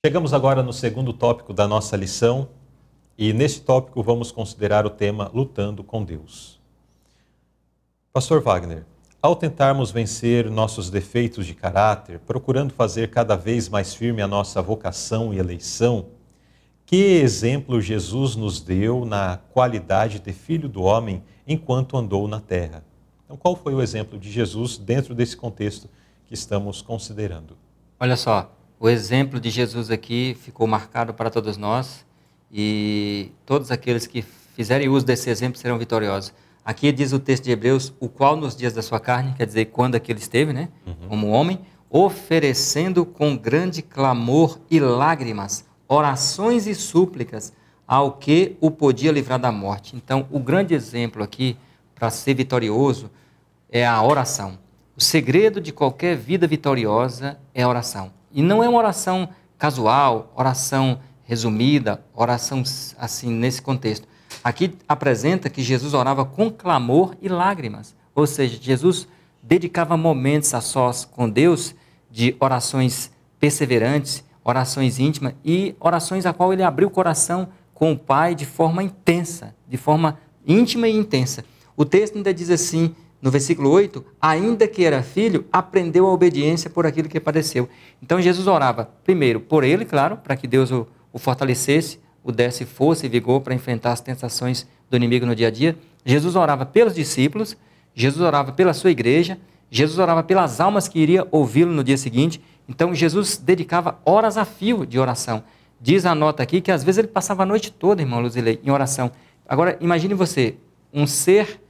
Chegamos agora no segundo tópico da nossa lição e neste tópico vamos considerar o tema Lutando com Deus. Pastor Wagner, ao tentarmos vencer nossos defeitos de caráter, procurando fazer cada vez mais firme a nossa vocação e eleição, que exemplo Jesus nos deu na qualidade de filho do homem enquanto andou na terra? Então, qual foi o exemplo de Jesus dentro desse contexto que estamos considerando? Olha só, o exemplo de Jesus aqui ficou marcado para todos nós e todos aqueles que fizerem uso desse exemplo serão vitoriosos. Aqui diz o texto de Hebreus, o qual nos dias da sua carne, quer dizer, quando aqui ele esteve, né, como homem, oferecendo com grande clamor e lágrimas, orações e súplicas ao que o podia livrar da morte. Então, o grande exemplo aqui, para ser vitorioso, é a oração. O segredo de qualquer vida vitoriosa é a oração. E não é uma oração casual, oração resumida, oração assim nesse contexto. Aqui apresenta que Jesus orava com clamor e lágrimas. Ou seja, Jesus dedicava momentos a sós com Deus de orações perseverantes, orações íntimas e orações a qual ele abriu o coração com o Pai de forma intensa, de forma íntima e intensa. O texto ainda diz assim, no versículo 8, ainda que era filho, aprendeu a obediência por aquilo que padeceu. Então Jesus orava primeiro por ele, claro, para que Deus o fortalecesse, o desse força e vigor para enfrentar as tentações do inimigo no dia a dia. Jesus orava pelos discípulos, Jesus orava pela sua igreja, Jesus orava pelas almas que iriam ouvi-lo no dia seguinte. Então Jesus dedicava horas a fio de oração. Diz a nota aqui que às vezes ele passava a noite toda, irmão Luzilei, em oração. Agora imagine você, um ser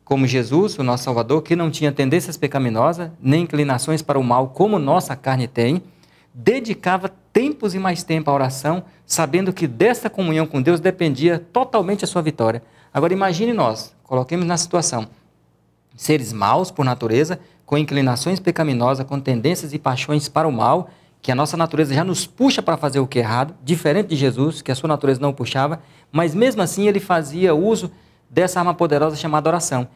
como Jesus, o nosso Salvador, que não tinha tendências pecaminosas, nem inclinações para o mal, como nossa carne tem, dedicava tempos e mais tempo à oração, sabendo que dessa comunhão com Deus dependia totalmente a sua vitória. Agora imagine nós, coloquemos na situação, seres maus por natureza, com inclinações pecaminosas, com tendências e paixões para o mal, que a nossa natureza já nos puxa para fazer o que é errado, diferente de Jesus, que a sua natureza não o puxava, mas mesmo assim ele fazia uso dessa arma poderosa chamada oração.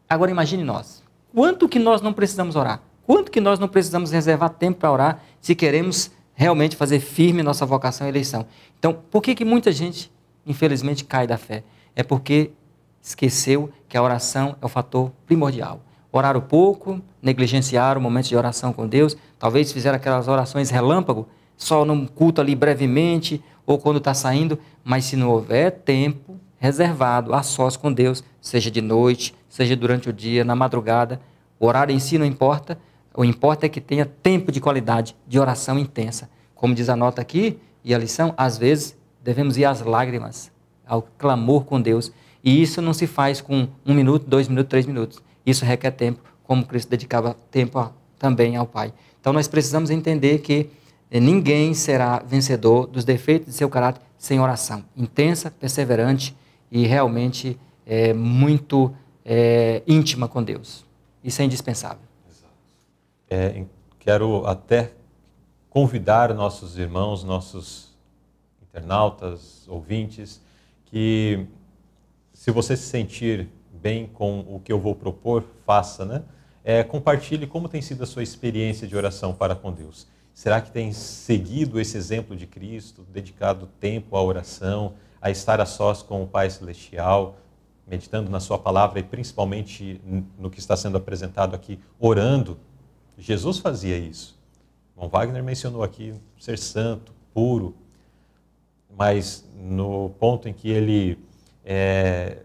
Agora imagine nós, quanto que nós não precisamos orar? Quanto que nós não precisamos reservar tempo para orar se queremos realmente fazer firme nossa vocação e eleição? Então, por que muita gente, infelizmente, cai da fé? É porque esqueceu que a oração é o fator primordial. Oraram pouco, negligenciaram momentos de oração com Deus, talvez fizeram aquelas orações relâmpago, só num culto ali brevemente, ou quando está saindo, mas se não houver tempo reservado a sós com Deus, seja de noite, seja durante o dia, na madrugada, o horário em si não importa, o importa é que tenha tempo de qualidade, de oração intensa. Como diz a nota aqui, e a lição, às vezes devemos ir às lágrimas, ao clamor com Deus, e isso não se faz com 1 minuto, 2 minutos, 3 minutos, isso requer tempo, como Cristo dedicava tempo também ao Pai. Então nós precisamos entender que ninguém será vencedor dos defeitos de seu caráter sem oração intensa, perseverante e realmente muito íntima com Deus. Isso é indispensável. Quero até convidar nossos irmãos, nossos internautas, ouvintes, que se você se sentir bem com o que eu vou propor, faça, né? Compartilhe como tem sido a sua experiência de oração para com Deus. Será que tem seguido esse exemplo de Cristo, dedicado tempo à oração, a estar a sós com o Pai Celestial, meditando na sua palavra e principalmente no que está sendo apresentado aqui, orando? Jesus fazia isso. Bom, Wagner mencionou aqui ser santo, puro, mas no ponto em que ele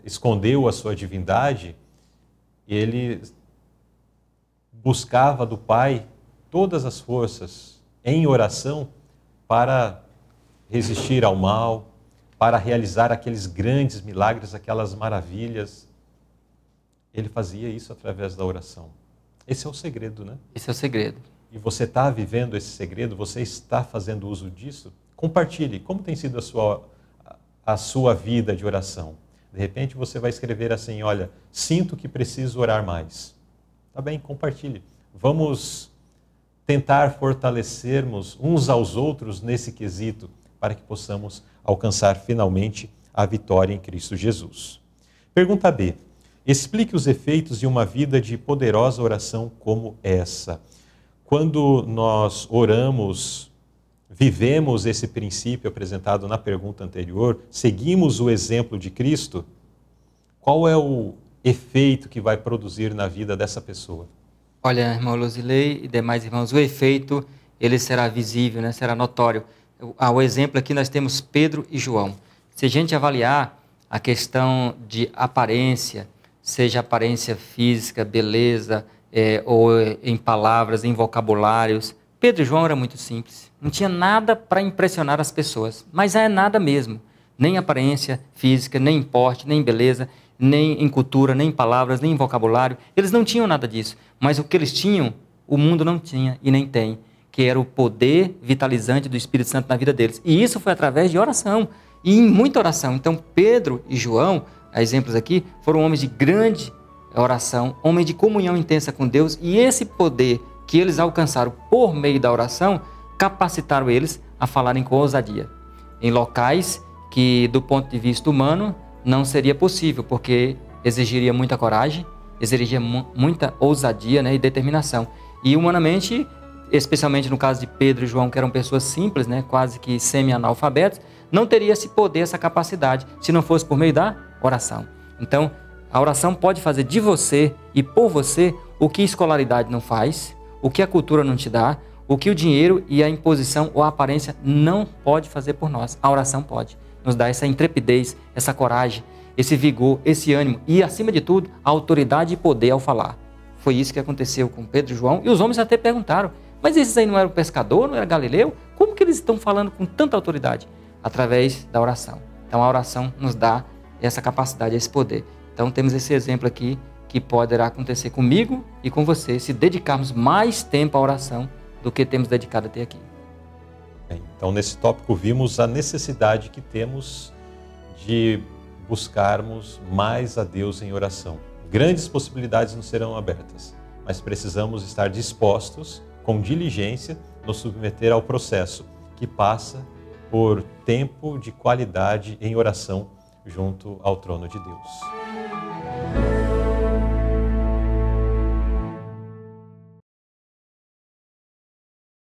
escondeu a sua divindade, ele buscava do Pai todas as forças em oração para resistir ao mal, para realizar aqueles grandes milagres, aquelas maravilhas. Ele fazia isso através da oração. Esse é o segredo, né? Esse é o segredo. E você está vivendo esse segredo? Você está fazendo uso disso? Compartilhe. Como tem sido a sua vida de oração? De repente você vai escrever assim, olha, sinto que preciso orar mais. Tá bem, compartilhe. Vamos tentar fortalecermos uns aos outros nesse quesito para que possamos alcançar finalmente a vitória em Cristo Jesus. Pergunta B. Explique os efeitos de uma vida de poderosa oração como essa. Quando nós oramos vivemos esse princípio apresentado na pergunta anterior, seguimos o exemplo de Cristo, qual é o efeito que vai produzir na vida dessa pessoa? Olha, irmão Luzilei e demais irmãos, o efeito ele será visível, né? Será notório. O exemplo aqui nós temos Pedro e João. Se a gente avaliar a questão de aparência, seja aparência física, beleza, ou em palavras, em vocabulários, Pedro e João eram muito simples. Não tinha nada para impressionar as pessoas, mas é nada mesmo. Nem aparência física, nem em porte, nem em beleza, nem em cultura, nem em palavras, nem em vocabulário. Eles não tinham nada disso. Mas o que eles tinham, o mundo não tinha e nem tem, que era o poder vitalizante do Espírito Santo na vida deles. E isso foi através de oração, e em muita oração. Então, Pedro e João, exemplos aqui, foram homens de grande oração, homens de comunhão intensa com Deus, e esse poder que eles alcançaram por meio da oração, capacitaram eles a falarem com ousadia, em locais que, do ponto de vista humano, não seria possível, porque exigiria muita coragem, exigiria muita ousadia, né, e determinação. E humanamente, especialmente no caso de Pedro e João, que eram pessoas simples, né, quase que semi-analfabetos, não teria esse poder, essa capacidade, se não fosse por meio da oração. Então, a oração pode fazer de você e por você o que a escolaridade não faz, o que a cultura não te dá, o que o dinheiro e a imposição ou a aparência não pode fazer por nós. A oração pode nos dar essa intrepidez, essa coragem, esse vigor, esse ânimo e, acima de tudo, a autoridade e poder ao falar. Foi isso que aconteceu com Pedro e João, e os homens até perguntaram, mas esses aí não eram pescador, não era Galileu? Como que eles estão falando com tanta autoridade? Através da oração. Então a oração nos dá essa capacidade, esse poder. Então temos esse exemplo aqui que poderá acontecer comigo e com você se dedicarmos mais tempo à oração do que temos dedicado até aqui. Então nesse tópico vimos a necessidade que temos de buscarmos mais a Deus em oração. Grandes possibilidades nos serão abertas, mas precisamos estar dispostos, com diligência, nos submeter ao processo que passa por tempo de qualidade em oração junto ao trono de Deus.